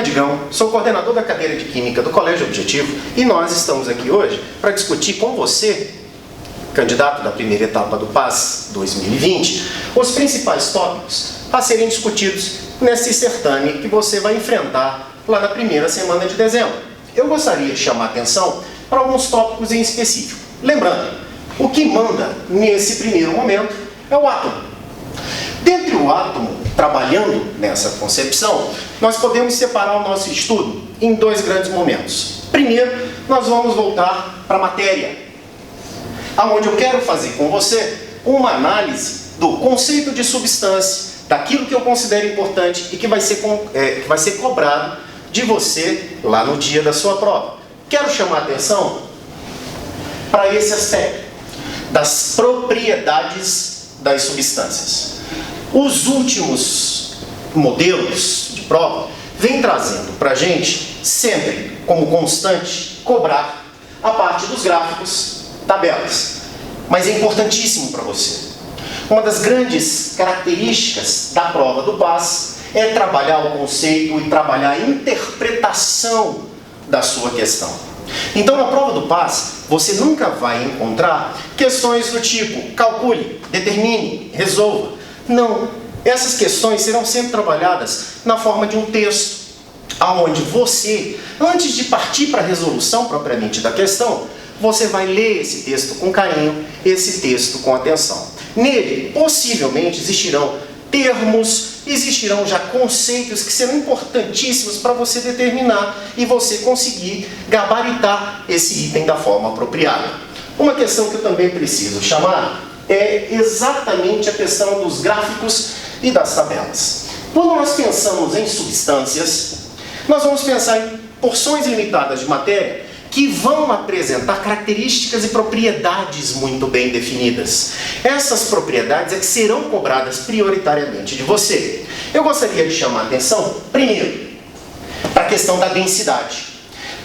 Edgão, sou coordenador da cadeira de Química do Colégio Objetivo e nós estamos aqui hoje para discutir com você, candidato da primeira etapa do PAS 2020, os principais tópicos a serem discutidos nesse certame que você vai enfrentar lá na primeira semana de dezembro. Eu gostaria de chamar a atenção para alguns tópicos em específico. Lembrando, o que manda nesse primeiro momento é o átomo. Dentre o átomo, trabalhando nessa concepção, nós podemos separar o nosso estudo em dois grandes momentos. Primeiro, nós vamos voltar para a matéria, onde eu quero fazer com você uma análise do conceito de substância, daquilo que eu considero importante e que vai ser cobrado de você lá no dia da sua prova. Quero chamar a atenção para esse aspecto das propriedades das substâncias. Os últimos modelos de prova vêm trazendo para a gente, sempre como constante, cobrar a parte dos gráficos, tabelas. Mas é importantíssimo para você. Uma das grandes características da prova do PAS é trabalhar o conceito e trabalhar a interpretação da sua questão. Então, na prova do PAS, você nunca vai encontrar questões do tipo calcule, determine, resolva. Não. Essas questões serão sempre trabalhadas na forma de um texto, onde você, antes de partir para a resolução propriamente da questão, você vai ler esse texto com carinho, esse texto com atenção. Nele, possivelmente, existirão termos, existirão já conceitos que serão importantíssimos para você determinar e você conseguir gabaritar esse item da forma apropriada. Uma questão que eu também preciso chamar é exatamente a questão dos gráficos e das tabelas. Quando nós pensamos em substâncias, nós vamos pensar em porções limitadas de matéria que vão apresentar características e propriedades muito bem definidas. Essas propriedades é que serão cobradas prioritariamente de você. Eu gostaria de chamar a atenção, primeiro, para a questão da densidade.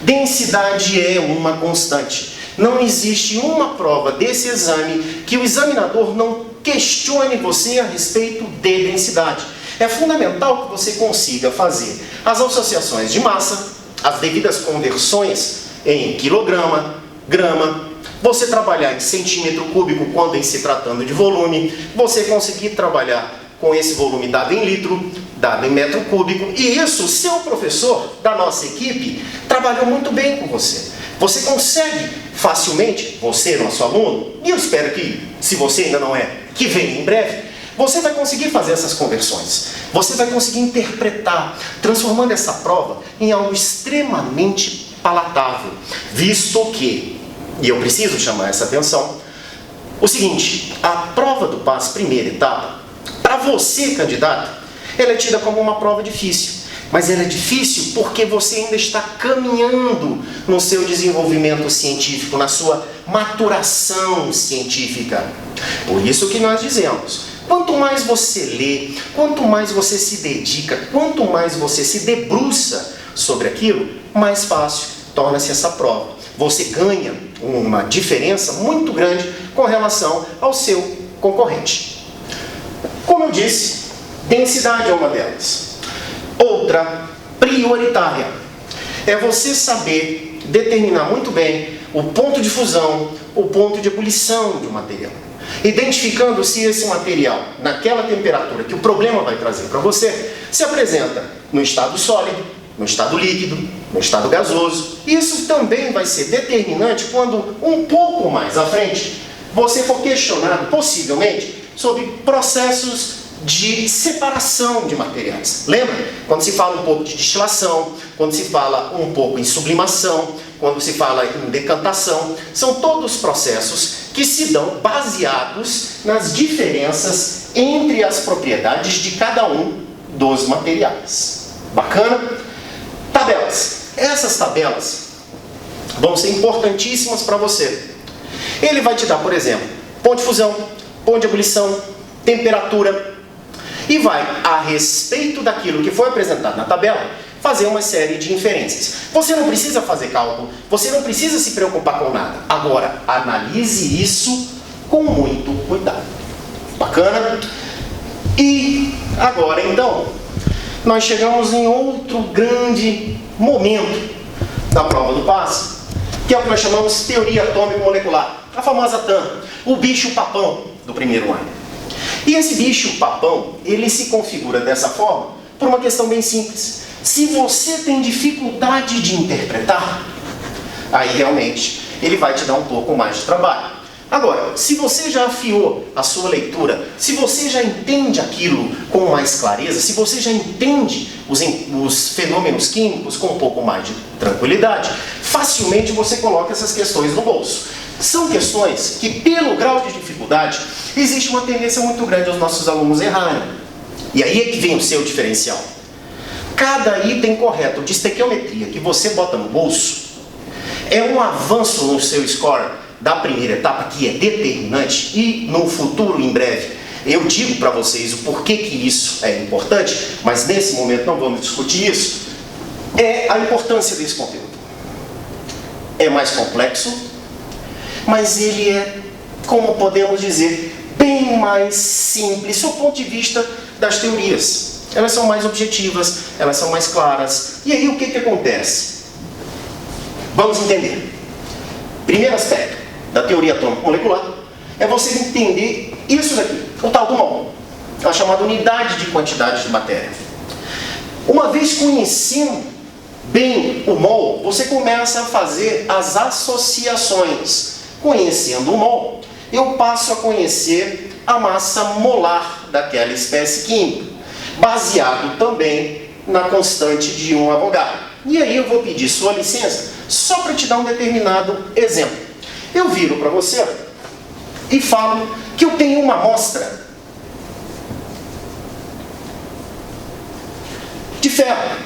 Densidade é uma constante. Não existe uma prova desse exame que o examinador não questione você a respeito de densidade. É fundamental que você consiga fazer as associações de massa, as devidas conversões em quilograma, grama, você trabalhar em centímetro cúbico quando em se tratando de volume, você conseguir trabalhar com esse volume dado em litro, dado em metro cúbico, e isso o seu professor da nossa equipe trabalhou muito bem com você. Você consegue facilmente, você, nosso aluno, e eu espero que, se você ainda não é, que venha em breve, você vai conseguir fazer essas conversões. Você vai conseguir interpretar, transformando essa prova em algo extremamente palatável, visto que, e eu preciso chamar essa atenção, o seguinte, a prova do PAS primeira etapa, para você, candidato, ela é tida como uma prova difícil. Mas ela é difícil porque você ainda está caminhando no seu desenvolvimento científico, na sua maturação científica. Por isso que nós dizemos, quanto mais você lê, quanto mais você se dedica, quanto mais você se debruça sobre aquilo, mais fácil torna-se essa prova. Você ganha uma diferença muito grande com relação ao seu concorrente. Como eu disse, densidade é uma delas. Outra, prioritária, é você saber determinar muito bem o ponto de fusão, o ponto de ebulição de um material. Identificando se esse material, naquela temperatura que o problema vai trazer para você, se apresenta no estado sólido, no estado líquido, no estado gasoso. Isso também vai ser determinante quando, um pouco mais à frente, você for questionado, possivelmente, sobre processos de separação de materiais. Lembra? Quando se fala um pouco de destilação, quando se fala um pouco em sublimação, quando se fala em decantação, são todos processos que se dão baseados nas diferenças entre as propriedades de cada um dos materiais. Bacana? Tabelas. Essas tabelas vão ser importantíssimas para você. Ele vai te dar, por exemplo, ponto de fusão, ponto de ebulição, temperatura, e vai, a respeito daquilo que foi apresentado na tabela, fazer uma série de inferências. Você não precisa fazer cálculo, você não precisa se preocupar com nada. Agora, analise isso com muito cuidado. Bacana? E agora, então, nós chegamos em outro grande momento da prova do PAS, que é o que nós chamamos de teoria atômico-molecular, a famosa TAM, o bicho-papão do primeiro ano. E esse bicho-papão, ele se configura dessa forma por uma questão bem simples. Se você tem dificuldade de interpretar, aí realmente ele vai te dar um pouco mais de trabalho. Agora, se você já afiou a sua leitura, se você já entende aquilo com mais clareza, se você já entende os fenômenos químicos com um pouco mais de tranquilidade, facilmente você coloca essas questões no bolso. São questões que, pelo grau de dificuldade, existe uma tendência muito grande aos nossos alunos errarem. E aí é que vem o seu diferencial. Cada item correto de estequiometria que você bota no bolso é um avanço no seu score da primeira etapa, que é determinante, e no futuro, em breve, eu digo para vocês o porquê que isso é importante, mas nesse momento não vamos discutir isso, é a importância desse conteúdo. É mais complexo, mas ele é, como podemos dizer, bem mais simples, do ponto de vista das teorias. Elas são mais objetivas, elas são mais claras. E aí o que acontece? Vamos entender. Primeiro aspecto da teoria atômico-molecular é você entender isso daqui, o tal do mol, a chamada unidade de quantidade de matéria. Uma vez conhecendo bem o mol, você começa a fazer as associações. Conhecendo o mol, eu passo a conhecer a massa molar daquela espécie química, baseado também na constante de 1 Avogadro. E aí eu vou pedir sua licença só para te dar um determinado exemplo. Eu viro para você e falo que eu tenho uma amostra de ferro.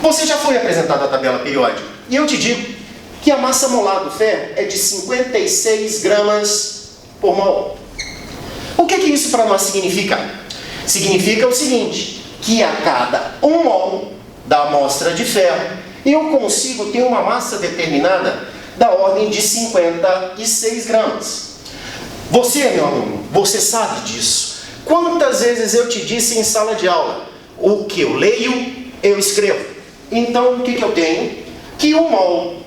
Você já foi apresentado a tabela periódica e eu te digo que a massa molar do ferro é de 56 gramas por mol. O que isso para nós significa? Significa o seguinte, que a cada 1 mol da amostra de ferro, eu consigo ter uma massa determinada da ordem de 56 gramas. Você, meu aluno, você sabe disso. Quantas vezes eu te disse em sala de aula, o que eu leio, eu escrevo. Então, o que eu tenho? Que 1 mol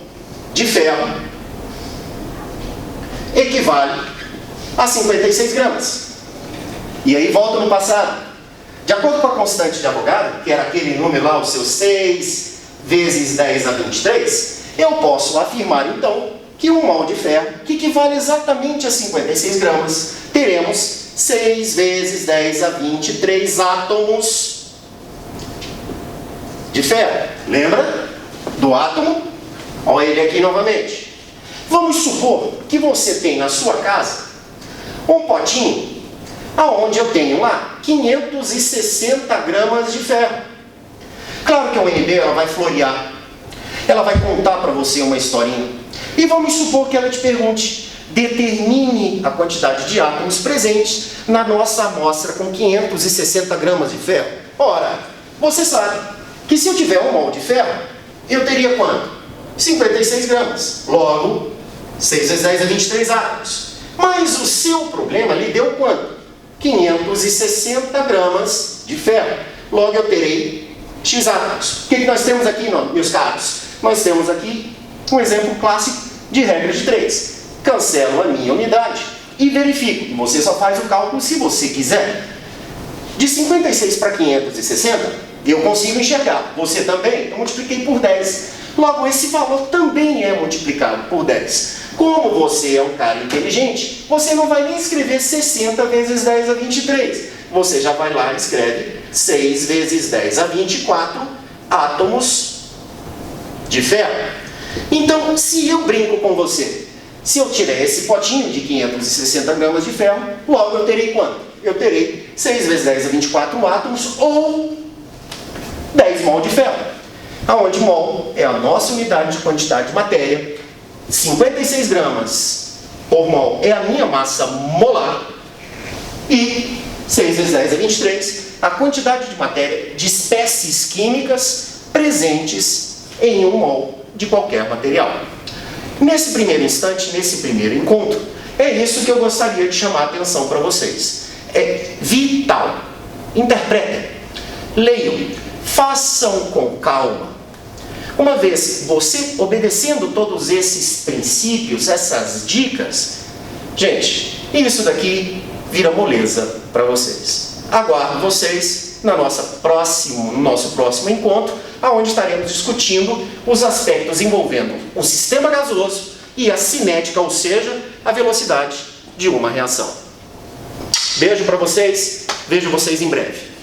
de ferro equivale a 56 gramas. E aí volta no passado. De acordo com a constante de Avogadro, que era aquele número lá, o seu 6 vezes 10 a 23, eu posso afirmar então que 1 mol de ferro, que equivale exatamente a 56 gramas, teremos 6 vezes 10 a 23 átomos de ferro. Lembra do átomo? Olha ele aqui novamente. Vamos supor que você tem na sua casa um potinho aonde eu tenho lá 560 gramas de ferro. Claro que a UNB ela vai florear, ela vai contar para você uma historinha. E vamos supor que ela te pergunte, determine a quantidade de átomos presentes na nossa amostra com 560 gramas de ferro. Ora, você sabe que se eu tiver 1 mol de ferro, eu teria quanto? 56 gramas. Logo, 6 vezes 10 é 23 átomos. Mas o seu problema lhe deu quanto? 560 gramas de ferro. Logo, eu terei X átomos. O que nós temos aqui, meus caros? Nós temos aqui um exemplo clássico de regra de 3. Cancelo a minha unidade e verifico. Você só faz o cálculo se você quiser. De 56 para 560, eu consigo enxergar. Você também? Eu multipliquei por 10. Logo, esse valor também é multiplicado por 10. Como você é um cara inteligente, você não vai nem escrever 60 vezes 10 a 23. Você já vai lá e escreve 6 vezes 10 a 24 átomos de ferro. Então, se eu brinco com você, se eu tirar esse potinho de 560 gramas de ferro, logo eu terei quanto? Eu terei 6 vezes 10 a 24 átomos ou 10 mol de ferro. Aonde mol é a nossa unidade de quantidade de matéria, 56 gramas por mol é a minha massa molar e 6 vezes 10 é 23, a quantidade de matéria de espécies químicas presentes em 1 mol de qualquer material. Nesse primeiro instante, nesse primeiro encontro, é isso que eu gostaria de chamar a atenção para vocês. É vital. Interpretem. Leiam, façam com calma. Uma vez você obedecendo todos esses princípios, essas dicas, gente, isso daqui vira moleza para vocês. Aguardo vocês no nosso próximo encontro, onde estaremos discutindo os aspectos envolvendo o sistema gasoso e a cinética, ou seja, a velocidade de uma reação. Beijo para vocês, vejo vocês em breve.